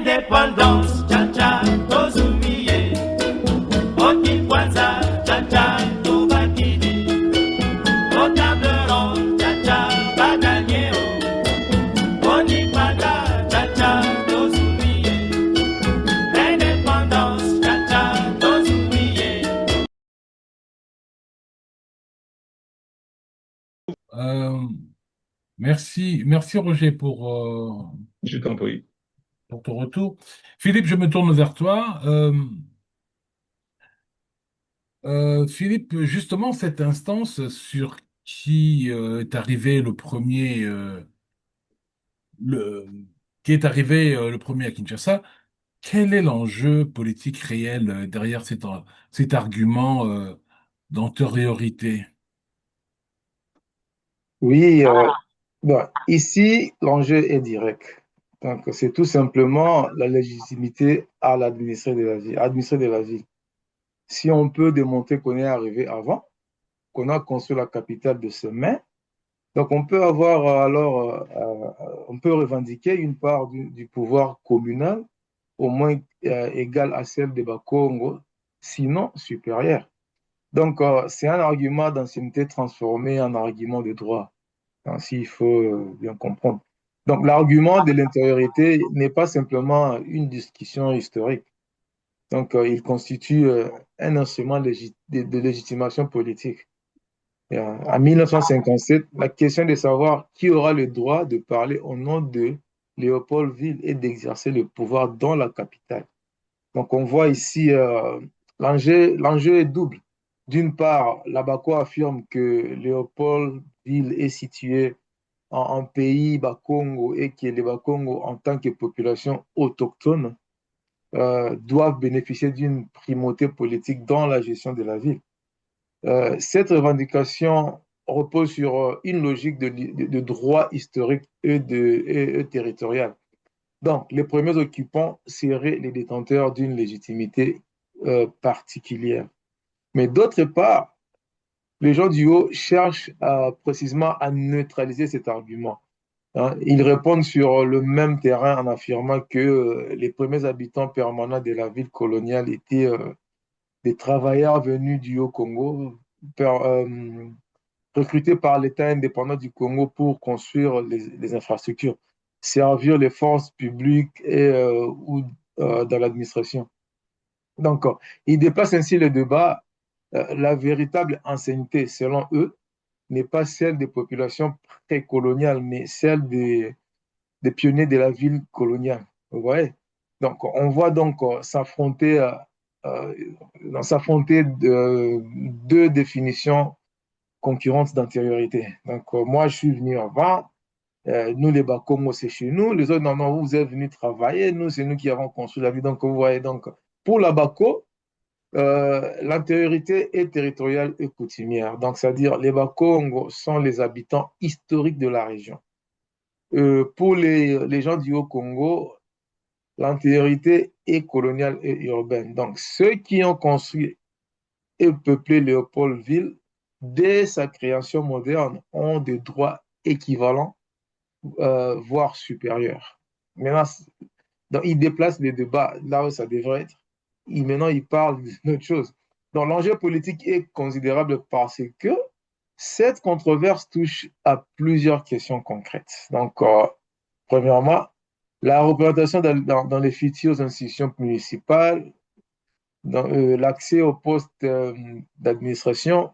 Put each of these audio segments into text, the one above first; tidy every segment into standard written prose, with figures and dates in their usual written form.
Indépendance, cha-cha, tozumiye. Oti kwanza, cha-cha, tobakini. Au table ronde, cha-cha, baganyeo. Oni panda, cha-cha, tozumiye. Indépendance, cha-cha, tozumiye. Merci Roger Je t'en prie. pour ton retour. Philippe, je me tourne vers toi. Philippe, justement, cette instance sur qui est arrivé le premier, le, qui est arrivé le premier à Kinshasa, quel est l'enjeu politique réel derrière cet argument d'antériorité? Oui, bon, ici, l'enjeu est direct. Donc, c'est tout simplement la légitimité à l'administrer de la ville, administrer de la ville. Si on peut démontrer qu'on est arrivé avant, qu'on a construit la capitale de ses mains, donc on peut avoir on peut revendiquer une part du pouvoir communal, au moins égale à celle des Bakongo, sinon supérieure. Donc, c'est un argument d'ancienneté transformé en argument de droit, hein, s'il faut bien comprendre. Donc, l'argument de l'intériorité n'est pas simplement une discussion historique. Donc, il constitue un instrument de légitimation politique. Et, en 1957, la question de savoir qui aura le droit de parler au nom de Léopoldville et d'exercer le pouvoir dans la capitale. Donc, on voit ici l'enjeu est double. D'une part, Labako affirme que Léopoldville est situé en pays Bakongo et que les Bakongo, en tant que population autochtone, doivent bénéficier d'une primauté politique dans la gestion de la ville. Cette revendication repose sur une logique de droit historique et territorial. Donc, les premiers occupants seraient les détenteurs d'une légitimité particulière. Mais d'autre part, les gens du haut cherchent précisément à neutraliser cet argument, hein. Ils répondent sur le même terrain en affirmant que les premiers habitants permanents de la ville coloniale étaient des travailleurs venus du Haut-Congo, recrutés par l'État indépendant du Congo pour construire les infrastructures, servir les forces publiques ou dans l'administration. Donc, ils déplacent ainsi le débat. La véritable ancienneté, selon eux, n'est pas celle des populations précoloniales, mais celle des pionniers de la ville coloniale. Vous voyez? Donc, on voit donc s'affronter deux définitions concurrentes d'antériorité. Donc, moi, je suis venu avant. Nous, les Bakongo, c'est chez nous. Les autres, non, non, vous êtes venus travailler. Nous, c'est nous qui avons construit la ville. Donc, vous voyez, donc, pour la Bako, l'antériorité est territoriale et coutumière. Donc, c'est-à-dire, les Bakongo sont les habitants historiques de la région. Pour les gens du Haut-Congo, l'antériorité est coloniale et urbaine. Donc, ceux qui ont construit et peuplé Léopoldville, dès sa création moderne, ont des droits équivalents, voire supérieurs. Maintenant, donc, ils déplacent les débats là où ça devrait être. Maintenant, ils parlent d'une autre chose. Donc, l'enjeu politique est considérable parce que cette controverse touche à plusieurs questions concrètes. Donc, premièrement, la représentation dans les futures institutions municipales, l'accès aux postes d'administration,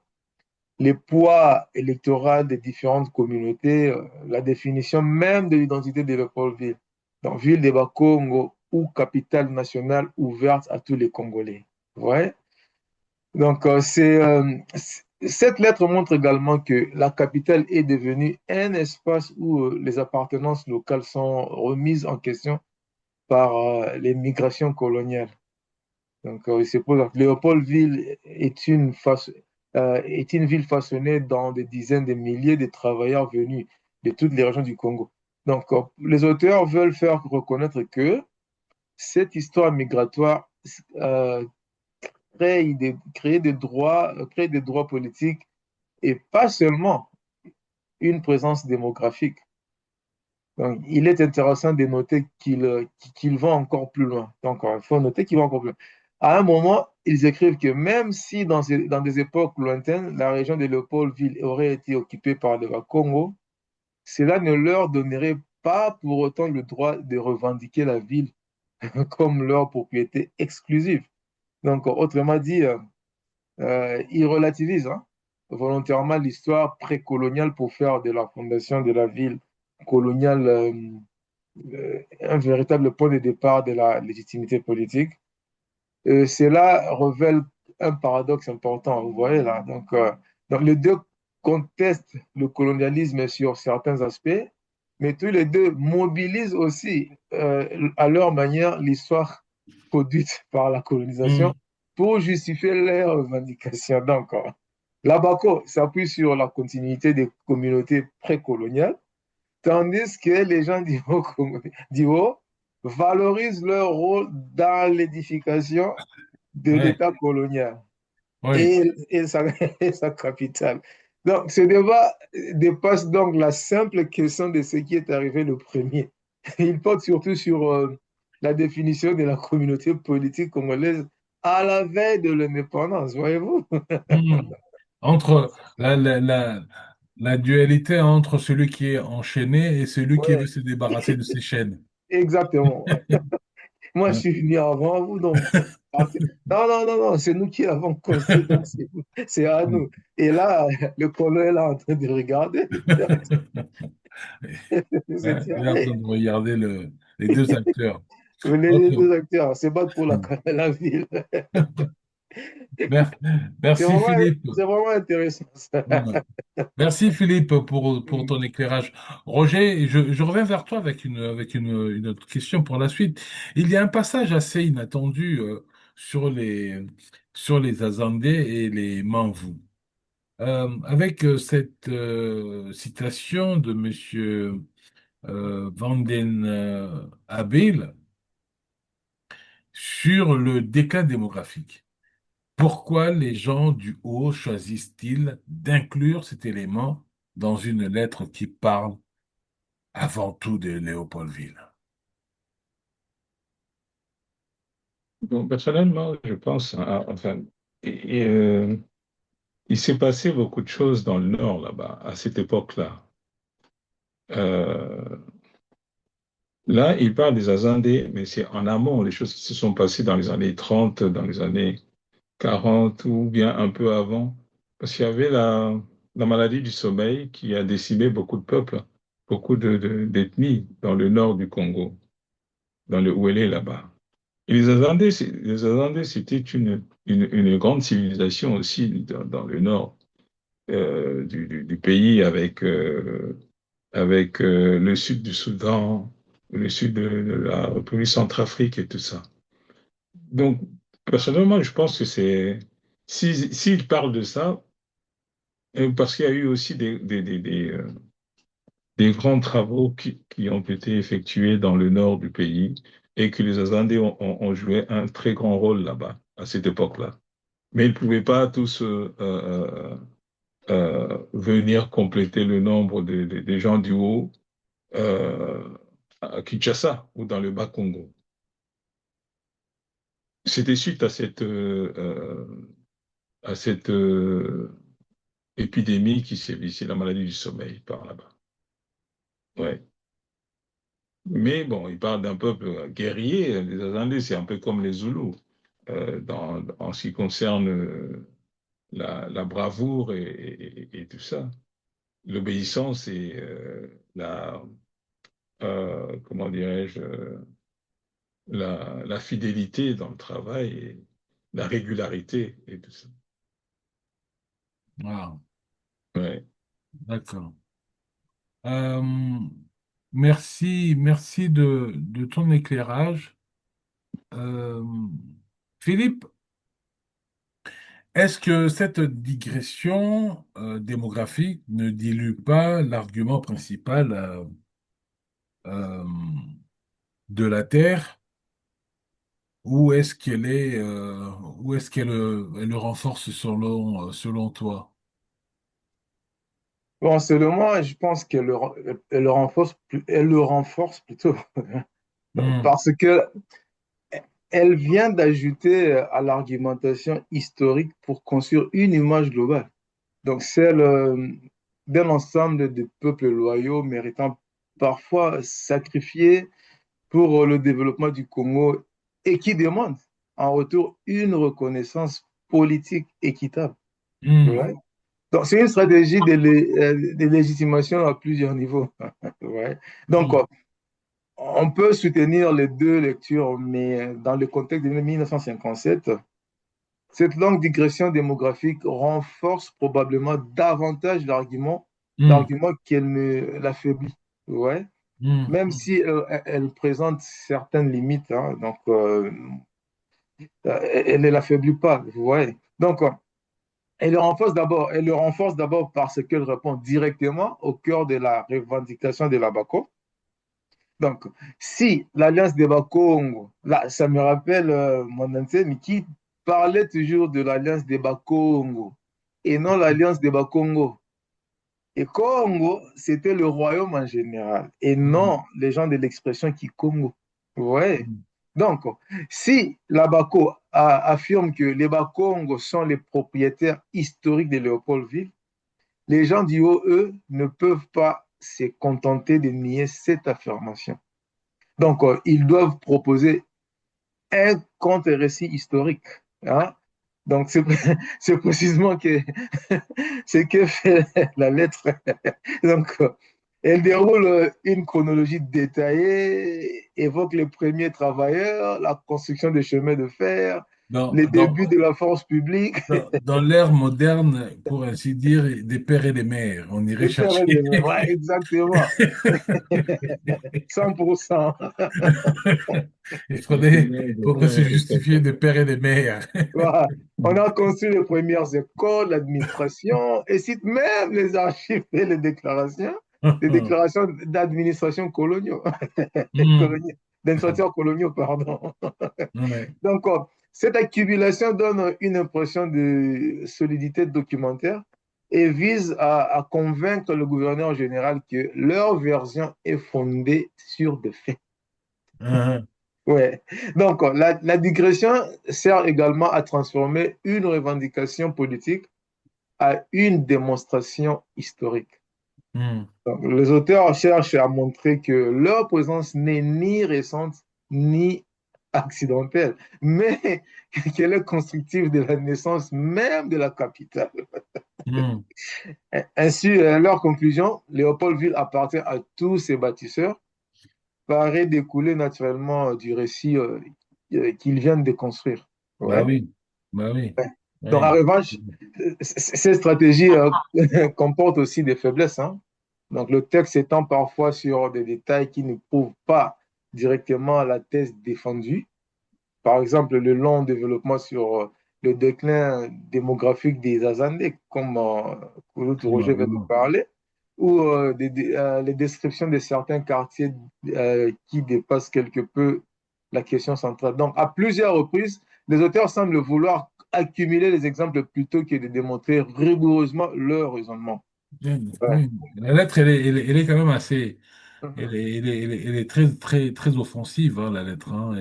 les poids électoraux des différentes communautés, la définition même de l'identité de Léopoldville, donc ville de Bakongo ou capitale nationale ouverte à tous les Congolais. Ouais. Donc, cette lettre montre également que la capitale est devenue un espace où les appartenances locales sont remises en question par les migrations coloniales. Donc, c'est pour ça que Léopoldville est une ville façonnée dans des dizaines de milliers de travailleurs venus de toutes les régions du Congo. Donc, les auteurs veulent faire reconnaître que cette histoire migratoire euh, crée des droits politiques et pas seulement une présence démographique. Donc, il est intéressant de noter qu'ils vont encore plus loin. Donc, il faut noter qu'ils vont encore plus loin. À un moment, ils écrivent que même si dans des époques lointaines, la région de Léopoldville aurait été occupée par le Congo, cela ne leur donnerait pas pour autant le droit de revendiquer la ville comme leur propriété exclusive. Donc, autrement dit, ils relativisent hein, volontairement l'histoire précoloniale pour faire de la fondation de la ville coloniale un véritable point de départ de la légitimité politique. Cela révèle un paradoxe important, vous voyez là. Donc les deux contestent le colonialisme sur certains aspects, mais tous les deux mobilisent aussi à leur manière l'histoire produite par la colonisation Mm. pour justifier leurs revendications. Donc, l'ABACO s'appuie sur la continuité des communautés précoloniales, tandis que les gens d'Ivo valorisent leur rôle dans l'édification de Ouais, l'État colonial oui. et sa, et sa capitale. Donc, ce débat dépasse donc la simple question de ce qui est arrivé le premier. Il porte surtout sur la définition de la communauté politique congolaise à la veille de l'indépendance, voyez-vous? Mm. Entre la dualité entre celui qui est enchaîné et celui qui veut Ouais, se débarrasser de ses chaînes. exactement. Moi, je Hein. suis venu avant vous, donc. Non, non, non, non, c'est nous qui l'avons construit, donc c'est à nous. Et là, le colonel est en train de regarder. Il se dit, Il est en train allez, de regarder les deux acteurs. Ok. les deux acteurs se battent pour la ville. Mer- C'est Merci vraiment, Philippe. c'est vraiment intéressant, ça. Ouais. Merci Philippe pour ton éclairage. Roger, je reviens vers toi avec une autre question pour la suite. Il y a un passage assez inattendu sur sur les Azandais et les Manvus. Avec cette citation de Monsieur Van den Abel sur le déclin démographique. Pourquoi les gens du haut choisissent-ils d'inclure cet élément dans une lettre qui parle avant tout de Léopoldville? Bon, personnellement, je pense, enfin, et, il s'est passé beaucoup de choses dans le Nord là-bas, à cette époque-là. Euh, Là, il parle des Azandais, mais c'est en amont, les choses qui se sont passées dans les années 30, dans les années 40 ou bien un peu avant. Parce qu'il y avait la maladie du sommeil qui a décimé beaucoup de peuples, beaucoup d'ethnies dans le nord du Congo, dans le Ouélé là-bas. Et les Azandais, c'était une grande civilisation aussi dans le nord du pays avec le sud du Soudan, le sud de la République centrafrique et tout ça. Donc, personnellement, je pense que s'il parle de ça, parce qu'il y a eu aussi des grands travaux qui ont été effectués dans le nord du pays et que les Azandais ont joué un très grand rôle là-bas, à cette époque-là. Mais ils ne pouvaient pas tous venir compléter le nombre des gens du haut euh, à Kinshasa ou dans le Bas-Congo. C'était suite à cette épidémie qui sévissait, la maladie du sommeil par là-bas. Ouais. Mais bon, il parle d'un peuple guerrier. Les Azandais, c'est un peu comme les Zoulous en ce qui concerne la bravoure et tout ça. L'obéissance et comment dirais-je, la fidélité dans le travail et la régularité et tout ça. Ah, Ouais. d'accord. Euh, merci de ton éclairage. Euh, Philippe, est-ce que cette digression démographique ne dilue pas l'argument principal euh, de la Terre, ou est-ce ou est-ce qu'elle elle le renforce selon toi? Bon, seulement, je pense elle le renforce, elle le renforce plutôt, Hmm, parce que elle vient d'ajouter à l'argumentation historique pour construire une image globale. Donc, celle d'un ensemble de peuples loyaux méritant parfois sacrifier pour le développement du Congo et qui demandent en retour une reconnaissance politique équitable. hmm, Ouais. Donc, c'est une stratégie de légitimation à plusieurs niveaux. Ouais. Donc, hmm, on peut soutenir les deux lectures, mais dans le contexte de 1957, cette longue digression démographique renforce probablement davantage hmm, l'argument qu'elle ne l'affaiblit. Ouais. hmm, Même si elle présente certaines limites, hein, donc elle ne l'affaiblit pas. Vous voyez. Donc, elle le renforce d'abord parce qu'elle répond directement au cœur de la revendication de la BACO. Donc, si l'Alliance des Bakongo, là, ça me rappelle mon ancien qui parlait toujours de l'Alliance des Bakongo et non l'Alliance des Bakongo. Et Congo, c'était le royaume en général et hmm, non les gens de l'expression qui Congo. Ouais. hmm. Donc, si la BACO affirme que les Bakongo sont les propriétaires historiques de Léopoldville, les gens du haut, eux, ne peuvent pas se contenter de nier cette affirmation. Donc, ils doivent proposer un contre-récit historique. Hein? Donc, c'est c'est précisément ce que fait la lettre. Donc, elle déroule une chronologie détaillée, évoque les premiers travailleurs, la construction des chemins de fer, Dans, les dans, débuts de la force publique, dans l'ère moderne, pour ainsi dire, des pères et des mères, on irait les pères et les chercher. mères. Ouais, exactement. 100%. Faudrait se justifier de pères et des mères. Voilà. On a construit les premières écoles, l'administration, et cite même les archives et les déclarations d'administration coloniaux, Hmm, d'administrateurs coloniaux, pardon. ouais. Donc, cette accumulation donne une impression de solidité documentaire et vise à convaincre le gouverneur général que leur version est fondée sur des faits. Hein, Ouais. Donc, la digression sert également à transformer une revendication politique à une démonstration historique. hmm, Donc, les auteurs cherchent à montrer que leur présence n'est ni récente ni accidentelle, mais qu'elle est constructive de la naissance même de la capitale. hmm. Ainsi, leur conclusion, Léopoldville appartient à tous ses bâtisseurs, paraît découler naturellement du récit qu'ils viennent de construire. Bah Ouais. oui, bah oui. Donc, en Ouais. revanche, ces stratégies comportent aussi des faiblesses. Hein. Donc, le texte s'étend parfois sur des détails qui ne prouvent pas directement la thèse défendue. Par exemple, le long développement sur le déclin démographique des Azandés, comme Koulout Roger vient de Probablement. parler, ou les descriptions de certains quartiers qui dépassent quelque peu la question centrale. Donc, à plusieurs reprises, les auteurs semblent vouloir accumuler les exemples plutôt que de démontrer rigoureusement leur raisonnement. Ouais. Oui. La lettre, elle est quand même assez. Mhm. Elle est très, très, très offensive, hein, la lettre. Hein.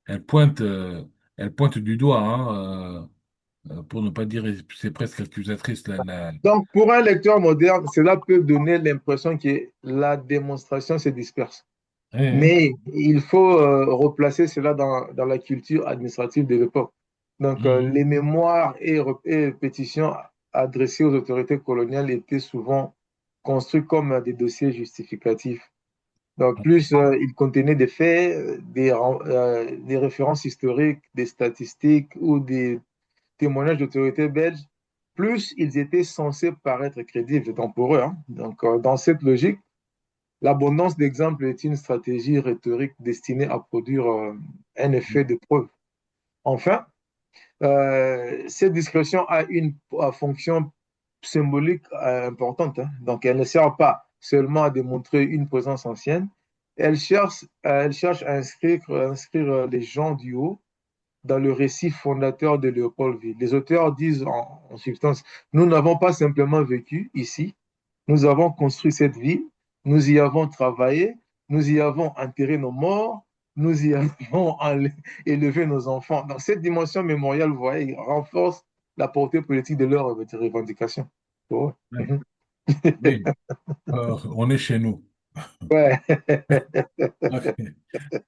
Elle pointe, elle pointe du doigt, hein, pour ne pas dire, c'est presque accusatrice. Donc, pour un lecteur moderne, cela peut donner l'impression que la démonstration se disperse. Ouais, Mais il faut replacer cela dans la culture administrative de l'époque. Donc, hein. les mémoires et pétitions adressées aux autorités coloniales étaient souvent construits comme des dossiers justificatifs. Donc, plus ils contenaient des faits, des références historiques, des statistiques ou des témoignages d'autorités belges, plus ils étaient censés paraître crédibles, donc pour eux. Hein. Donc, dans cette logique, l'abondance d'exemples est une stratégie rhétorique destinée à produire un effet de preuve. Enfin, cette discrétion a une fonction symbolique importante. Hein. Donc, elle ne sert pas seulement à démontrer une présence ancienne, elle cherche à inscrire les gens du haut dans le récit fondateur de Léopoldville. Les auteurs disent en substance, nous n'avons pas simplement vécu ici, Nous avons construit cette ville, nous y avons travaillé, nous y avons enterré nos morts, nous y avons élevé nos enfants. Donc, cette dimension mémoriale, vous voyez, renforce la portée politique de leurs revendications. Ouais. Ouais. Oui, on est chez nous. Ouais. Ok.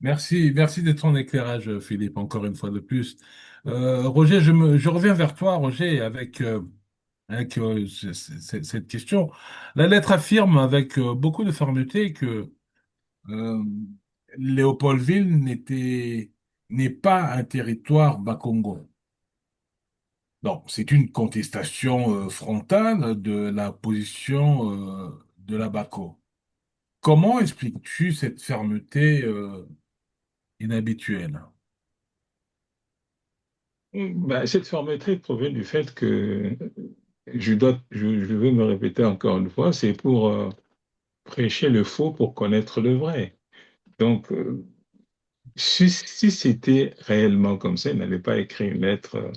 Merci, merci de ton éclairage, Philippe, encore une fois de plus. Roger, je reviens vers toi, Roger, avec cette question. La lettre affirme avec beaucoup de fermeté que euh, Léopoldville n'est pas un territoire Bakongo. Donc, c'est une contestation frontale de la position de la Bako. Comment expliques-tu cette fermeté inhabituelle? Ben, cette fermeté provient du fait que je vais me répéter encore une fois, c'est pour prêcher le faux pour connaître le vrai. Donc, si c'était réellement comme ça, il n'allait pas écrire une lettre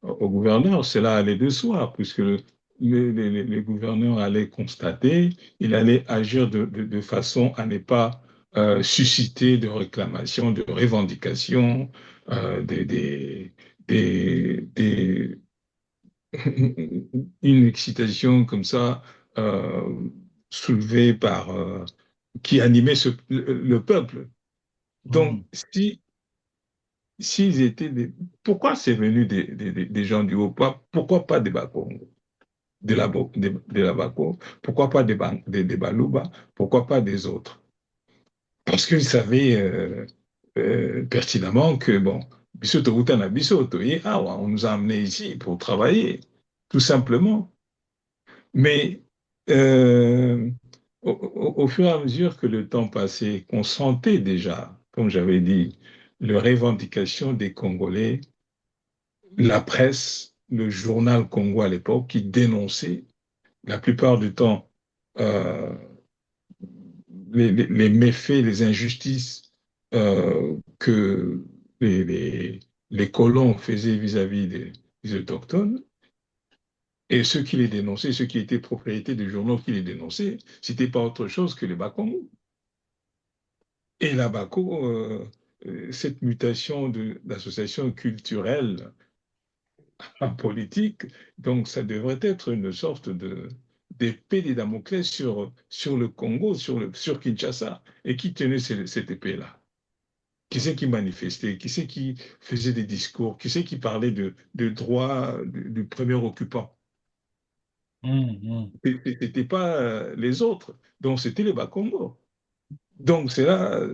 au gouverneur. Cela allait de soi, puisque le gouverneur allait constater, il allait agir de façon à ne pas susciter de réclamations, de revendications, des, des, des, une excitation comme ça euh, soulevée par qui animait le peuple. Donc, Hmm, si s'ils étaient pourquoi c'est venu des gens du haut, pourquoi pas des Bakongo, de la Bako, pourquoi pas des Baluba, pourquoi pas des autres? Parce qu'ils savaient pertinemment que, bon, Bisoto Utana Bisoto, on nous a amenés ici pour travailler, tout simplement. Mais euh, au fur et à mesure que le temps passait, qu'on sentait déjà, comme j'avais dit, les revendications des Congolais, la presse, le journal Congo à l'époque, qui dénonçait la plupart du temps euh, les méfaits, les injustices que les, les, les colons faisaient vis-à-vis des autochtones. Et ceux qui les dénonçaient, ceux qui étaient propriétaires des journaux qui les dénonçaient, c'était pas autre chose que les Bakongo. Et la Bako, cette mutation d'association culturelle en politique, donc ça devrait être une sorte d'épée de Damoclès sur le Congo, sur Kinshasa. Et qui tenait cette épée-là? Qui c'est qui manifestait? Qui c'est qui faisait des discours? Qui c'est qui parlait de droit du premier occupant? hmm, hmm. C'était pas les autres. Donc, c'était les Bas-Congo. Donc, cela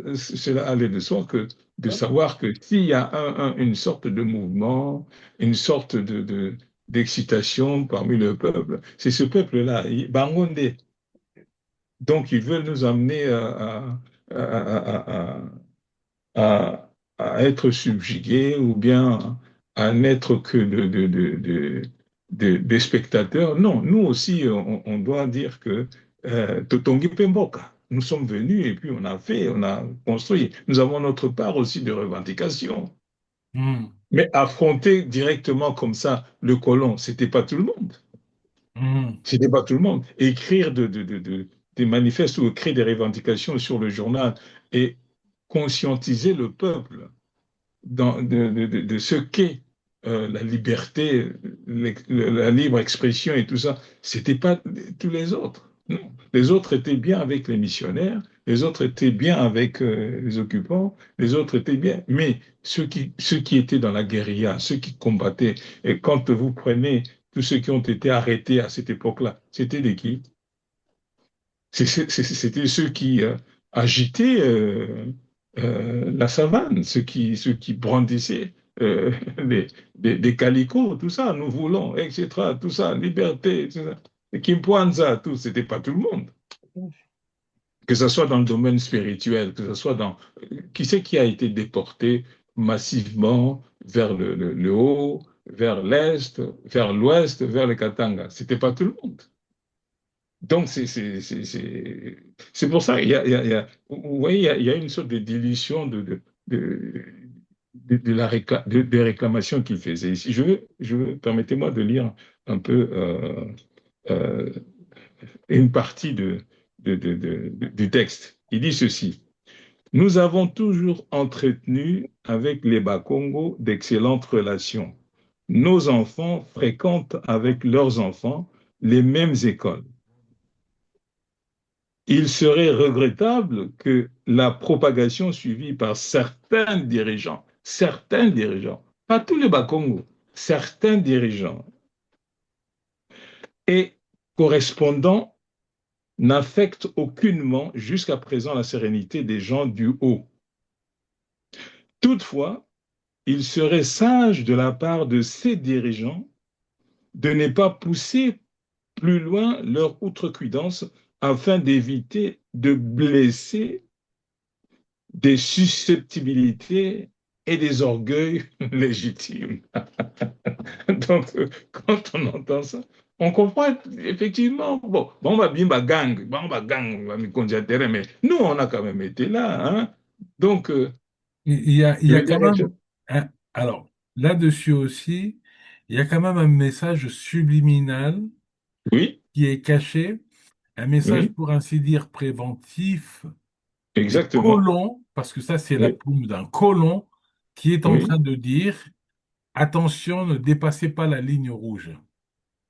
allait de soi que de savoir que s'il y a une sorte de mouvement, une sorte d'excitation parmi le peuple, c'est ce peuple-là, Bangonde. Donc, ils veulent nous amener à, à- à être subjugués ou bien à n'être que des spectateurs. Non, nous aussi, on doit dire que Totongi Pemboka, nous sommes venus et puis on a fait, on a construit. Nous avons notre part aussi de revendication. Hmm, Mais affronter directement comme ça le colon, c'était pas tout le monde. hmm, C'était pas tout le monde. Écrire des manifestes ou écrire des revendications sur le journal et conscientiser le peuple de ce qu'est la liberté, la libre expression et tout ça. C'était pas tous les autres. Non. Les autres étaient bien avec les missionnaires, les autres étaient bien avec les occupants, les autres étaient bien. Mais ceux qui étaient dans la guérilla, ceux qui combattaient, et quand vous prenez tous ceux qui ont été arrêtés à cette époque-là, c'était de qui? C'était ceux qui agitaient la savane, ceux qui brandissaient des calicots, tout ça, nous voulons, etc., tout ça, liberté, tout ça. Et Kimpoanza, tout, c'était pas tout le monde. Que ce soit dans le domaine spirituel, que ce soit dans... Qui c'est qui a été déporté massivement vers le haut, vers l'est, vers l'ouest, vers le Katanga? C'était pas tout le monde. Donc, c'est pour ça, vous voyez, il y a une sorte de dilution de, des réclamations qu'il faisait ici. Permettez-moi de lire un peu euh, une partie du texte. Il dit ceci. Nous avons toujours entretenu avec les Bakongo d'excellentes relations. Nos enfants fréquentent avec leurs enfants les mêmes écoles. Il serait regrettable que la propagation suivie par certains dirigeants, pas tous les Bakongo, certains dirigeants et correspondants n'affecte aucunement jusqu'à présent la sérénité des gens du haut. Toutefois, il serait sage de la part de ces dirigeants de ne pas pousser plus loin leur outrecuidance afin d'éviter de blesser des susceptibilités et des orgueils légitimes. Donc, quand on entend ça, on comprend effectivement, bon, on va mais nous, on a quand même été là. Hein? Donc, Il je y a veux quand dire, même, alors, là-dessus aussi, il y a quand même un message subliminal oui, qui est caché, un message, oui, pour ainsi dire, préventif des exactement. colons, parce que ça, c'est la Oui, plume d'un colon qui est en train oui, de dire, attention, ne dépassez pas la ligne rouge.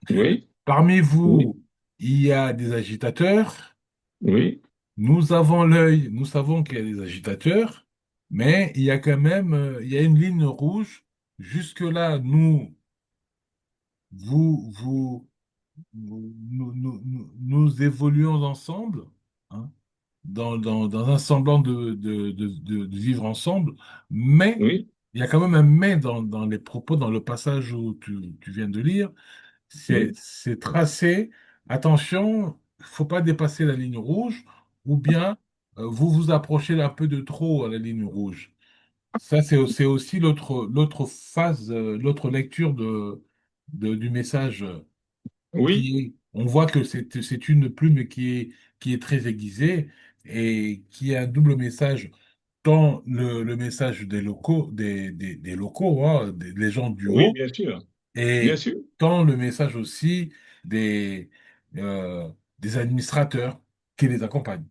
oui, Parmi oui, vous, il y a des agitateurs. oui, Nous avons l'œil, nous savons qu'il y a des agitateurs, mais il y a quand même, il y a une ligne rouge. Jusque-là, vous, vous, nous évoluons ensemble, hein, dans un semblant de vivre ensemble, mais oui, il y a quand même un mais dans les propos, dans le passage où tu viens de lire. oui, C'est tracé. Attention, il faut pas dépasser la ligne rouge, ou bien vous vous approchez un peu de trop à la ligne rouge. Ça, c'est aussi l'autre phase, l'autre lecture du message oui, qui est, on voit que c'est une plume qui est très aiguisée et qui a un double message, tant le message des locaux, des locaux, hein, des gens du oui, haut, bien sûr, bien et sûr, tant le message aussi des, euh, des administrateurs qui les accompagnent.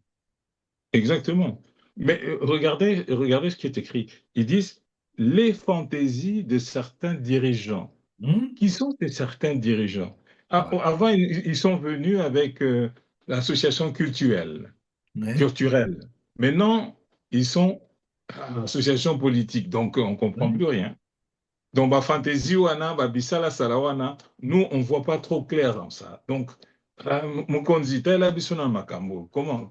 exactement. Mais regardez ce qui est écrit. Ils disent les fantaisies de certains dirigeants. Hmm. Qui sont ces certains dirigeants? Ouais. Avant, ils sont venus avec l'association culturelle. Ouais. Culturelle. Maintenant, ils sont association politique, donc on ne comprend Ouais. plus rien. Donc, ba fantaisie wana, ba bisala salawana, nous, on ne voit pas trop clair dans ça. Donc, Mukonzi, tela biso na makambo. Comment,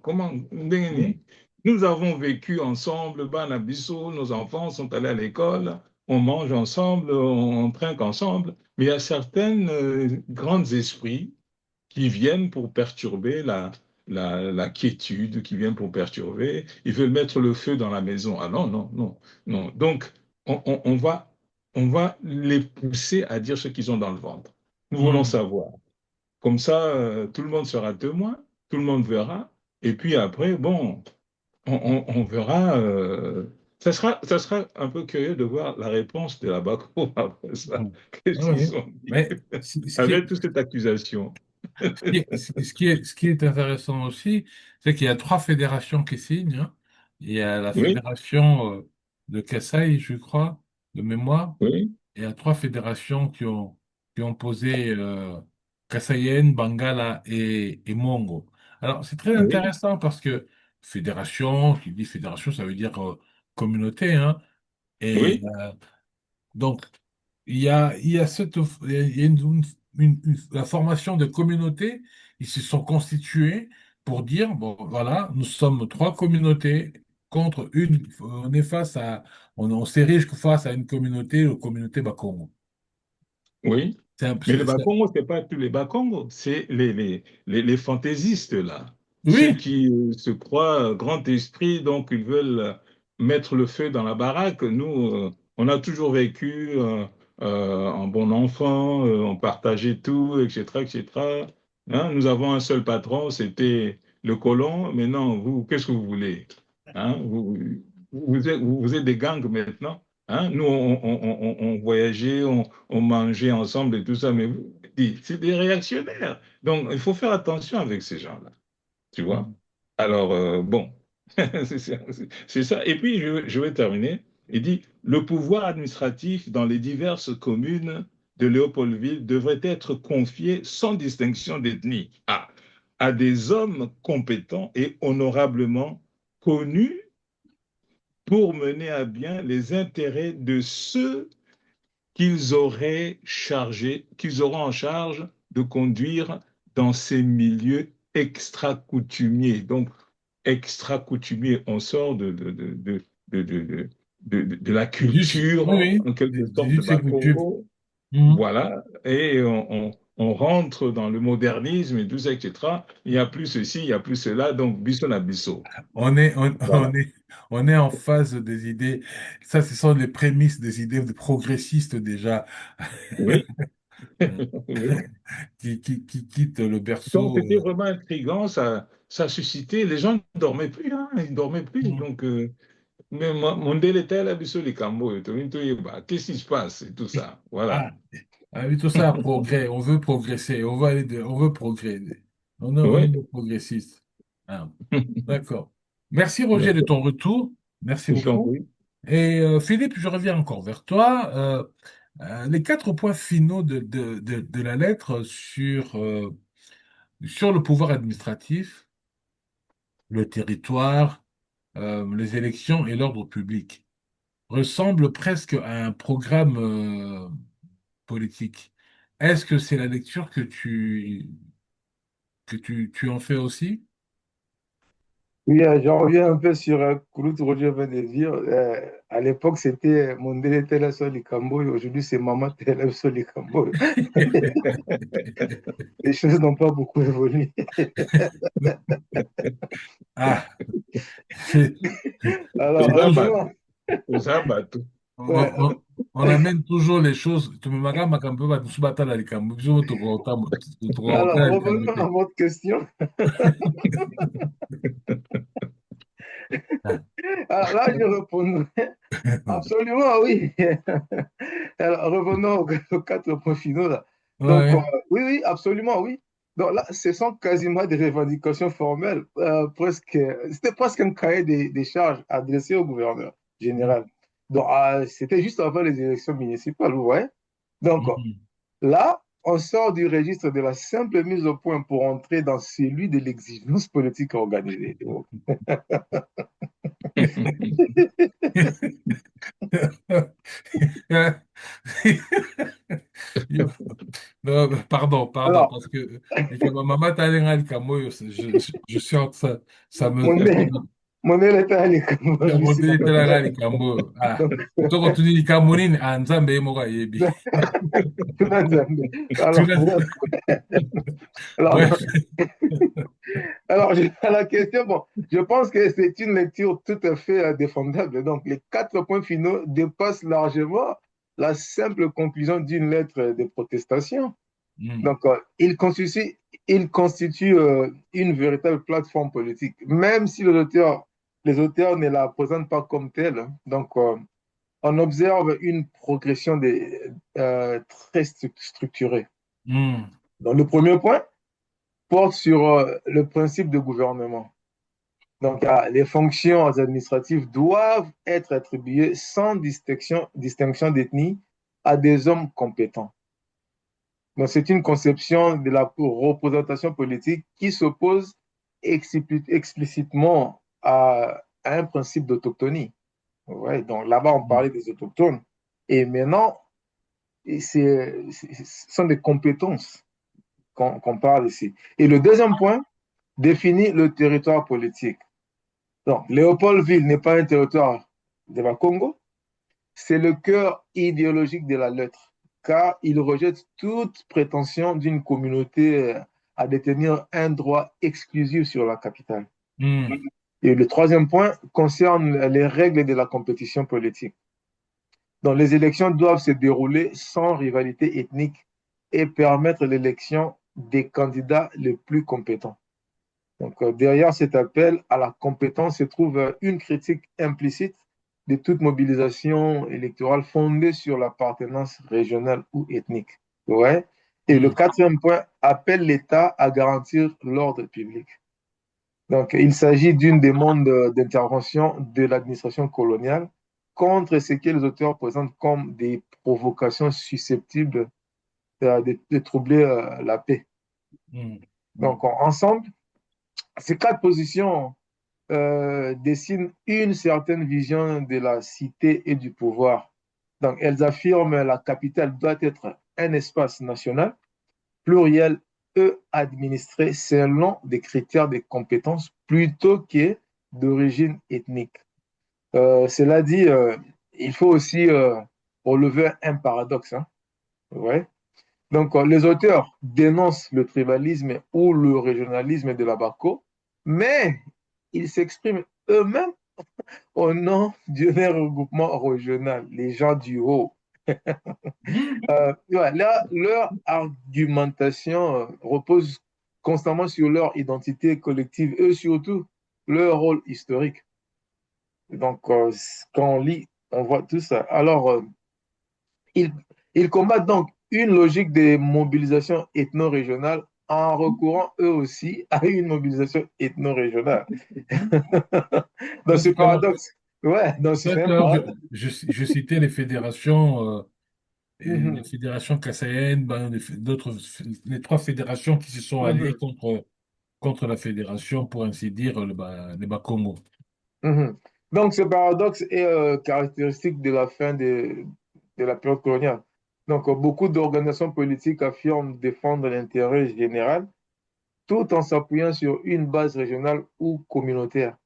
ndenge Ouais. nini? Nous avons vécu ensemble, bana biso, nos enfants sont allés à l'école, on mange ensemble, on trinque ensemble, mais il y a certains grands esprits qui viennent pour perturber la quiétude, qui viennent pour perturber. Ils veulent mettre le feu dans la maison. Ah non, non, non, non. Donc, on va les pousser à dire ce qu'ils ont dans le ventre. Nous voulons Hmm. savoir. Comme ça, tout le monde sera témoin, tout le monde verra. Et puis après, bon, on verra. Ça sera un peu curieux de voir la réponse de la BACO après ça. Hmm. Qu'est-ce Ouais. qu'ils ont dit Mais avec toute cette accusation? ce qui est intéressant aussi, c'est qu'il y a trois fédérations qui signent, hein. Il y a la Oui, fédération de Kasaï, je crois, de mémoire. oui, Il y a trois fédérations qui ont posé Kasaïen, Bangala et Mongo. Alors, c'est très oui, intéressant parce que fédération, qui dit fédération, ça veut dire communauté, hein. Et oui, donc, il y a il y a la formation de communautés. Ils se sont constitués pour dire, bon, voilà, nous sommes trois communautés contre une, on est face à, on s'érige face à une communauté Bakongo. oui. C'est un- Mais le c'est- Bakongo, ce n'est pas tous les Bakongos, c'est les fantaisistes, là. Ceux Oui, qui se croient grand esprit, donc ils veulent mettre le feu dans la baraque. Nous, on a toujours vécu en bon enfant, on partageait tout, etc., etc. Hein, nous avons un seul patron, c'était le colon. Maintenant, vous, qu'est-ce que vous voulez? Hein, vous êtes des gangs maintenant. Hein? Nous, on voyageait, on mangeait ensemble et tout ça, mais c'est des réactionnaires. Donc, il faut faire attention avec ces gens-là, tu vois. Mhm. Alors, bon, c'est ça. Et puis, je vais terminer. Il dit, le pouvoir administratif dans les diverses communes de Léopoldville devrait être confié sans distinction d'ethnie à des hommes compétents et honorablement connus pour mener à bien les intérêts de ceux qu'ils auront en charge de conduire dans ces milieux extra-coutumiers. Donc, extra-coutumier, on sort de la Oui, culture, oui, en quelque sorte, dis c'est coutume. Bakongo, Mhm. voilà, et on rentre dans le modernisme et tout ça, etc. Il n'y a plus ceci, il n'y a plus cela, donc biso na biso. On est, on, Voilà. on est en phase des idées. Ça, ce sont les prémices des idées de progressistes déjà, Oui, oui. qui quittent le Donc, berceau. c'était vraiment intriguant, ça suscitait, les gens ne dormaient plus, hein, ils ne dormaient plus. Mhm. Donc, mais mon délétère, là, biso les Cambo, qu'est-ce qui se passe et tout ça. Voilà. Ah, ah oui, tout ça, progrès. On veut progresser. On veut progresser. On est Oui, des progressistes. Ah, d'accord. Merci Roger de ton retour. Merci je t'en beaucoup. prie. Et Philippe, je reviens encore vers toi. Les quatre points finaux de la lettre sur le pouvoir administratif, le territoire, les élections et l'ordre public ressemblent presque à un programme politique. Est-ce que c'est la lecture tu en fais aussi? Oui, j'en reviens un peu sur Koulout Roger vient de dire. À l'époque, c'était Mondele Tele Soli Kambo, et aujourd'hui, c'est Mama Tele Soli Kambo. Les choses n'ont pas beaucoup évolué. Ah, c'est- Alors, Toza bateau, revenons. toza bateau. on, Ouais, on- on amène toujours les choses. Tumemaga makambo batusu batala likambo, biso alors, tokota likambo revenons à te. votre question. Ah. Alors là, je répondrai absolument oui. Alors, revenons aux quatre points finaux là. Donc, Ouais. oui, oui, absolument oui. Donc là, ce sont quasiment des revendications formelles. C'était presque un cahier des charges adressé au gouverneur général. Donc, c'était juste avant les élections municipales, vous voyez. Donc, Mhm. là, on sort du registre de la simple mise au point pour entrer dans celui de l'exigence politique organisée. Non, pardon, Alors, parce que ma maman t'a dit, je suis en train, mon nez, mon nez était allé comme ya je suis modeli en talaka train. likambo Donc, kitoko tuni likambo nini nzambe ye moko ayebi. alors, Tuna- bref, alors, bref. alors, à la question, bon, je pense que c'est une lecture tout à fait défendable. Donc, les quatre points finaux dépassent largement la simple conclusion d'une lettre de protestation. Mm, Donc, il constitue une véritable plateforme politique, même si les auteurs ne la présentent pas comme telle. Donc, on observe une progression très structurée. mm, Donc, le premier point porte sur le principe de gouvernement. Donc, les fonctions administratives doivent être attribuées sans distinction d'ethnie à des hommes compétents. Donc, c'est une conception de la représentation politique qui s'oppose explicitement à un principe d'autochtonie. Ouais, donc là-bas, on mm, parlait des autochtones. Et maintenant, ce sont des compétences qu'on parle ici. Et le deuxième point définit le territoire politique. Donc, Léopoldville n'est pas un territoire de la Congo, c'est le cœur idéologique de la lettre, car il rejette toute prétention d'une communauté à détenir un droit exclusif sur la capitale. mm, Et le troisième point concerne les règles de la compétition politique. Donc, les élections doivent se dérouler sans rivalité ethnique et permettre l'élection des candidats les plus compétents. Donc, derrière cet appel à la compétence se trouve une critique implicite de toute mobilisation électorale fondée sur l'appartenance régionale ou ethnique. Ouais. Et le quatrième point appelle l'État à garantir l'ordre public. Donc, il s'agit d'une demande d'intervention de l'administration coloniale contre ce que les auteurs présentent comme des provocations susceptibles de troubler la paix. Donc, ensemble, ces quatre positions dessinent une certaine vision de la cité et du pouvoir. Donc, elles affirment que la capitale doit être un espace national, pluriel et administré selon des critères de compétences plutôt que d'origine ethnique. Cela dit, il faut aussi relever un paradoxe. Hein. Ouais. Donc, les auteurs dénoncent le tribalisme ou le régionalisme de la Bako, mais ils s'expriment eux-mêmes au nom d'un regroupement régional, les gens du Haut. Ouais, leur argumentation repose constamment sur leur identité collective et surtout leur rôle historique. Donc, quand on lit, on voit tout ça. Alors, ils, ils combattent donc une logique de mobilisation ethno-régionale en recourant eux aussi à une mobilisation ethno-régionale. Dans ce D'accord. paradoxe, ouais, donc c'est un D'accord. paradoxe. Je citais les fédérations kassayennes, ben, les trois fédérations qui se sont alliées Mhm, contre la fédération, pour ainsi dire, les Bakongo. mhm. Donc, ce paradoxe est caractéristique de la fin de la période coloniale. Donc, beaucoup d'organisations politiques affirment défendre l'intérêt général tout en s'appuyant sur une base régionale ou communautaire.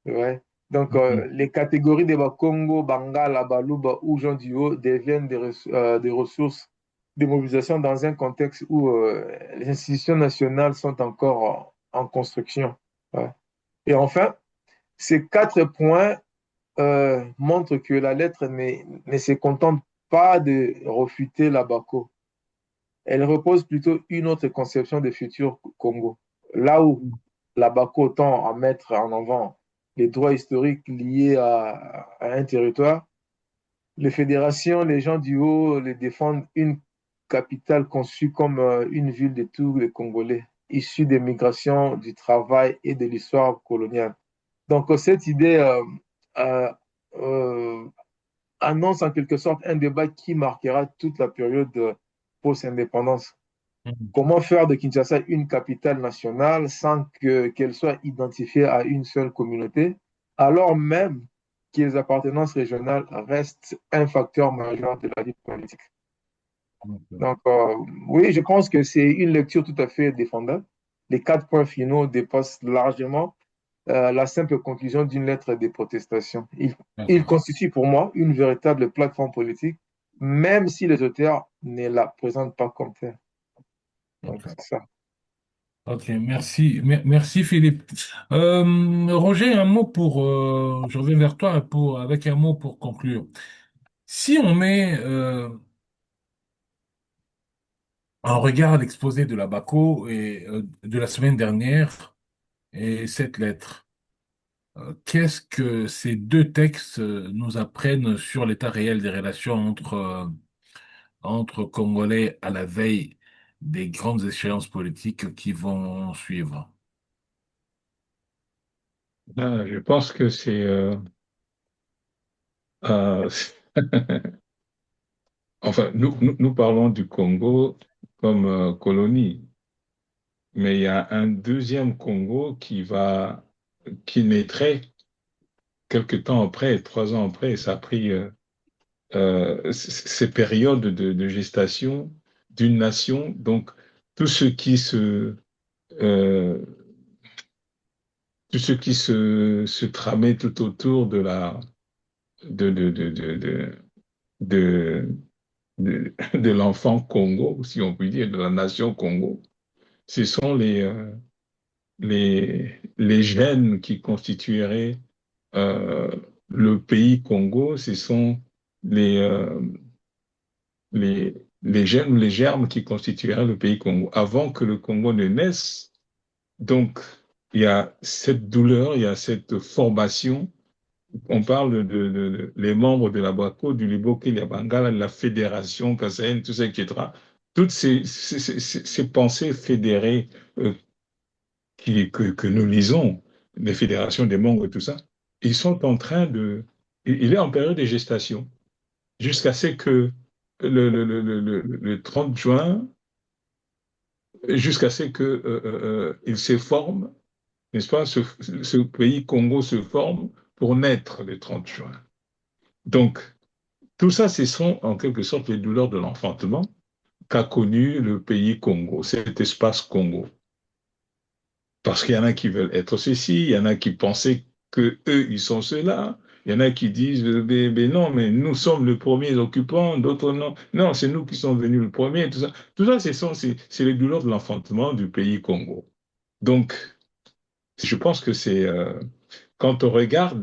Ouais. Donc, Mhm. les catégories des Bakongo, Bangala, Baluba ou Jean du Haut deviennent des ressources de mobilisation dans un contexte où les institutions nationales sont encore en construction. Ouais. Et enfin, ces quatre points montrent que la lettre ne se contente pas de refuter la Bako. Elle repose plutôt une autre conception du futur Congo. Là où la Bako tend à mettre en avant les droits historiques liés à un territoire, les fédérations, les gens du haut, les défendent une capitale conçue comme une ville de tous les Congolais, issue des migrations, du travail et de l'histoire coloniale. Donc, cette idée euh, euh, annonce en quelque sorte un débat qui marquera toute la période post-indépendance. Comment faire de Kinshasa une capitale nationale sans qu'elle soit identifiée à une seule communauté, alors même que les appartenances régionales restent un facteur majeur de la vie politique. Mhm. Donc, oui, je pense que c'est une lecture tout à fait défendable. Les quatre points finaux dépassent largement la simple conclusion d'une lettre de protestation. Il D'accord. constitue pour moi une véritable plateforme politique, même si les auteurs ne la présentent pas comme telle. Donc, Ok. c'est ça. Ok, merci, merci Philippe. Roger, un mot je reviens vers toi avec un mot pour conclure. Si on met en regard l'exposé de la BACO et de la semaine dernière et cette lettre, qu'est-ce que ces deux textes nous apprennent sur l'état réel des relations entre Congolais à la veille des grandes échéances politiques qui vont suivre? Je pense que c'est euh, enfin nous parlons du Congo comme colonie, mais il y a un deuxième Congo qui naîtrait quelque temps après, 3 ans après, et ça a pris ces périodes de gestation d'une nation. Donc tout ce qui euh, tout ce qui se tramait tout autour de la de, de, de, de, de, de, de l'enfant Congo, si on peut dire, de la nation Congo. Ce sont les gènes qui constitueraient euh, le pays Congo, ce sont les, euh, les gènes ou les germes qui constitueraient le pays Congo. Avant que le Congo ne naisse, donc il y a cette douleur, il y a cette formation on parle les membres de la BACO, du Liboke, Bangala, la Fédération kassaïenne, tout ça, etc. Toutes ces pensées fédérées que nous lisons, les fédérations des membres et tout ça, ils sont en train de... Il est en période de gestation, jusqu'à ce que le 30 juin, jusqu'à ce que il se forme, n'est-ce pas, ce pays Congo se forme pour naître le 30 juin. Donc, tout ça, ce sont en quelque sorte les douleurs de l'enfantement qu'a connu le pays Congo, cet espace Congo. Parce qu'il y en a qui veulent être ceci, il y en a qui pensaient que eux, ils sont ceux-là. Il y en a qui disent, ben non, mais nous sommes les premiers occupants, d'autres non. Non, c'est nous qui sommes venus le premier, tout ça. Tout ça, c'est les douleurs de l'enfantement du pays Congo. Donc, je pense que c'est, quand on regarde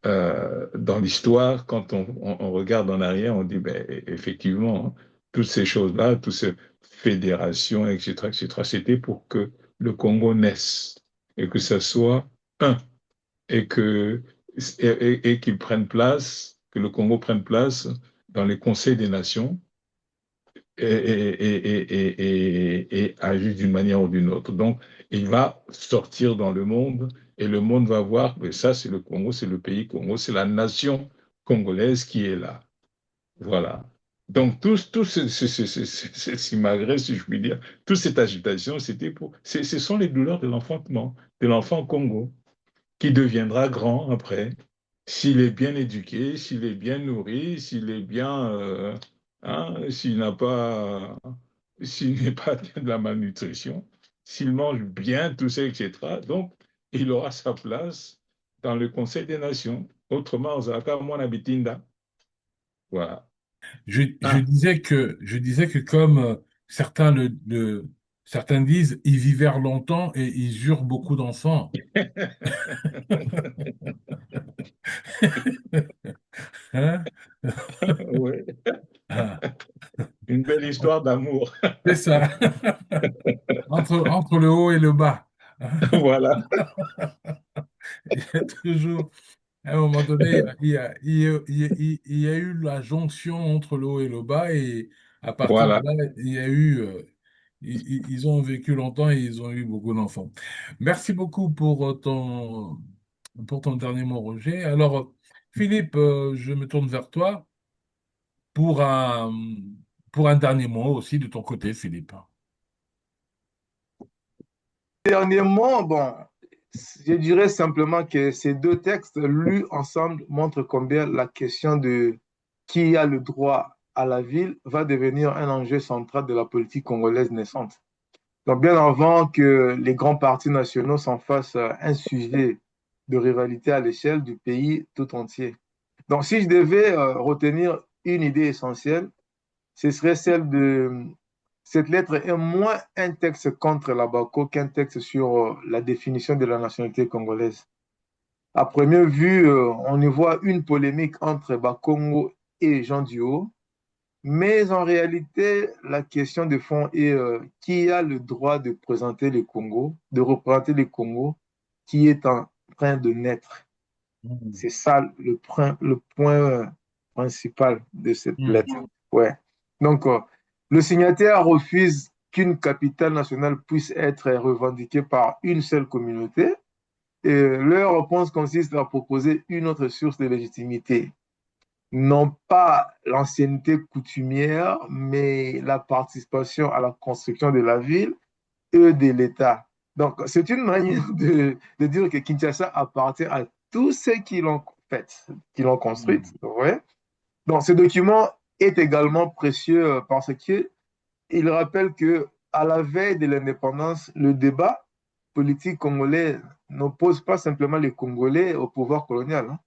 dans l'histoire, quand on regarde en arrière, on dit, ben, effectivement, hein, toutes ces choses-là, toutes ces fédérations, etc., c'était pour que le Congo naisse et que ça soit un et et qu'il prenne place, que le Congo prenne place dans les conseils des nations et agir d'une manière ou d'une autre. Donc, il va sortir dans le monde et le monde va voir que ça, c'est le Congo, c'est le pays Congo, c'est la nation congolaise qui est là. Voilà. Donc, tout ce simagrée, si je puis dire, toute cette agitation, c'était pour. Ce sont les douleurs de l'enfantement, de l'enfant Congo, qui deviendra grand après, s'il est bien éduqué, s'il est bien nourri, s'il est bien, hein, s'il n'est pas de la malnutrition, s'il mange bien, tout ça, etc. Donc, il aura sa place dans le Conseil des Nations. Autrement, Zaka Mwana voilà. Ah, Je disais que comme certains disent, ils vivèrent longtemps et ils eurent beaucoup d'enfants. Hein? ouais. Ah, Une belle histoire d'amour. c'est ça. Entre le haut et le bas. Voilà, Il y a toujours, à un moment donné, il y a eu la jonction entre le haut et le bas et à partir de voilà. là, il y a eu, ils ont vécu longtemps et ils ont eu beaucoup d'enfants. Merci beaucoup pour ton dernier mot, Roger. Alors, Philippe, je me tourne vers toi pour un, pour un dernier mot aussi de ton côté, Philippe. Dernièrement, bon, je dirais simplement que ces deux textes lus ensemble montrent combien la question de qui a le droit à la ville va devenir un enjeu central de la politique congolaise naissante. Donc, bien avant que les grands partis nationaux s'en fassent un sujet de rivalité à l'échelle du pays tout entier. Donc, si je devais retenir une idée essentielle, ce serait celle de cette lettre est moins un texte contre la BACO qu'un texte sur la définition de la nationalité congolaise. À première vue, on y voit une polémique entre Bakongo et Jean Duhaut, mais en réalité, la question de fond est qui a le droit de présenter le Congo, de représenter le Congo qui est en train de naître. Mm. C'est ça le point principal de cette lettre. Mm. Ouais. Donc, le signataire refuse qu'une capitale nationale puisse être revendiquée par une seule communauté. Et leur réponse consiste à proposer une autre source de légitimité. Non pas l'ancienneté coutumière, mais la participation à la construction de la ville et de l'État. Donc, c'est une manière de dire que Kinshasa appartient à tous ceux qui l'ont faite, qui l'ont construite. Mm. Ouais. Donc, ce document est également précieux parce qu'il rappelle que à la veille de l'indépendance, le débat politique congolais n'oppose pas simplement les Congolais au pouvoir colonial. Hein.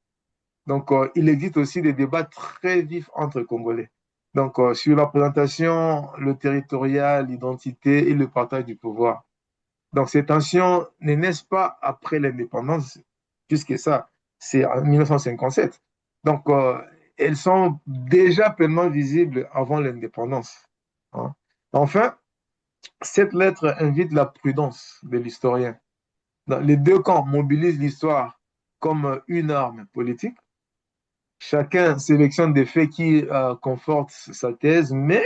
Donc, il existe aussi des débats très vifs entre Congolais. Donc, sur la présentation, le territorial, l'identité et le partage du pouvoir. Donc, ces tensions ne naissent pas après l'indépendance, puisque ça, c'est en 1957. Donc, elles sont déjà pleinement visibles avant l'indépendance. Hein. Enfin, cette lettre invite la prudence de l'historien. Les deux camps mobilisent l'histoire comme une arme politique. Chacun sélectionne des faits qui confortent sa thèse, mais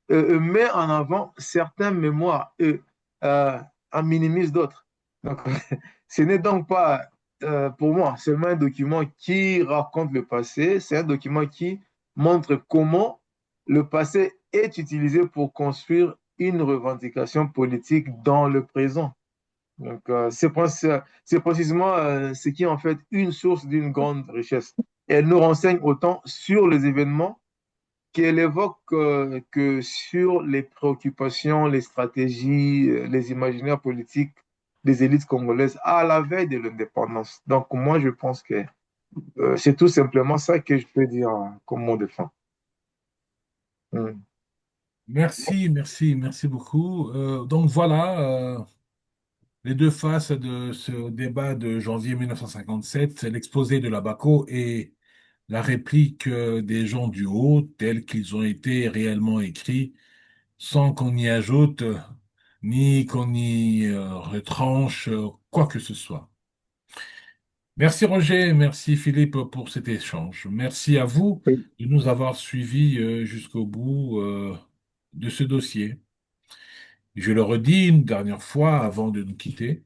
met en avant certaines mémoires et en minimise d'autres. Donc, ce n'est donc pas, pour moi, seulement un document qui raconte le passé, c'est un document qui montre comment le passé est utilisé pour construire une revendication politique dans le présent. Donc, c'est précisément ce qui est en fait une source d'une grande richesse. Elle nous renseigne autant sur les événements qu'elle évoque que sur les préoccupations, les stratégies, les imaginaires politiques des élites congolaises à la veille de l'indépendance. Donc, moi, je pense que c'est tout simplement ça que je peux dire comme mot de fin. Merci beaucoup. Donc voilà, les deux faces de ce débat de janvier 1957, l'exposé de Labaco et la réplique des gens du haut, tels qu'ils ont été réellement écrits, sans qu'on y ajoute ni qu'on y retranche quoi que ce soit. Merci Roger, merci Philippe pour cet échange. Merci à vous Oui. de nous avoir suivis jusqu'au bout de ce dossier. Je le redis une dernière fois avant de nous quitter.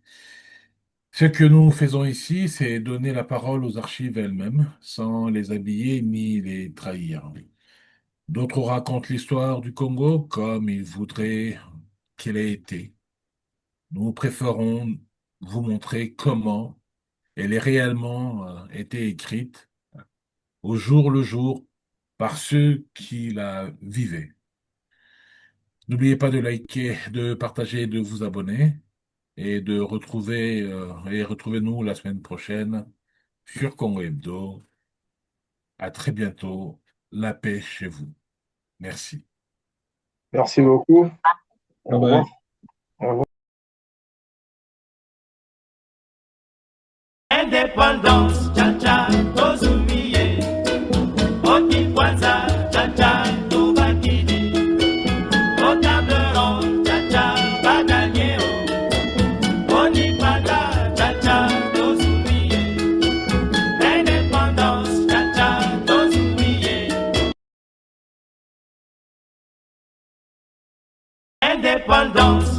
Ce que nous faisons ici, c'est donner la parole aux archives elles-mêmes, sans les habiller ni les trahir. D'autres racontent l'histoire du Congo comme ils voudraient qu'elle ait été. Nous préférons vous montrer comment elle est réellement été écrite au jour le jour par ceux qui la vivaient. N'oubliez pas de liker, de partager, de vous abonner et de retrouver et retrouvez-nous la semaine prochaine sur Congo Hebdo. À très bientôt. La paix chez vous. Merci. Merci beaucoup. Au revoir. Bye. Au revoir. Indépendance, cha-cha, tozumiye. Okikwanza, cha-cha, tobakidi. Au table ronde, cha-cha, baganye. Onipada, cha-cha, tozumiye. Indépendance, cha-cha, tozumiye. Indépendance.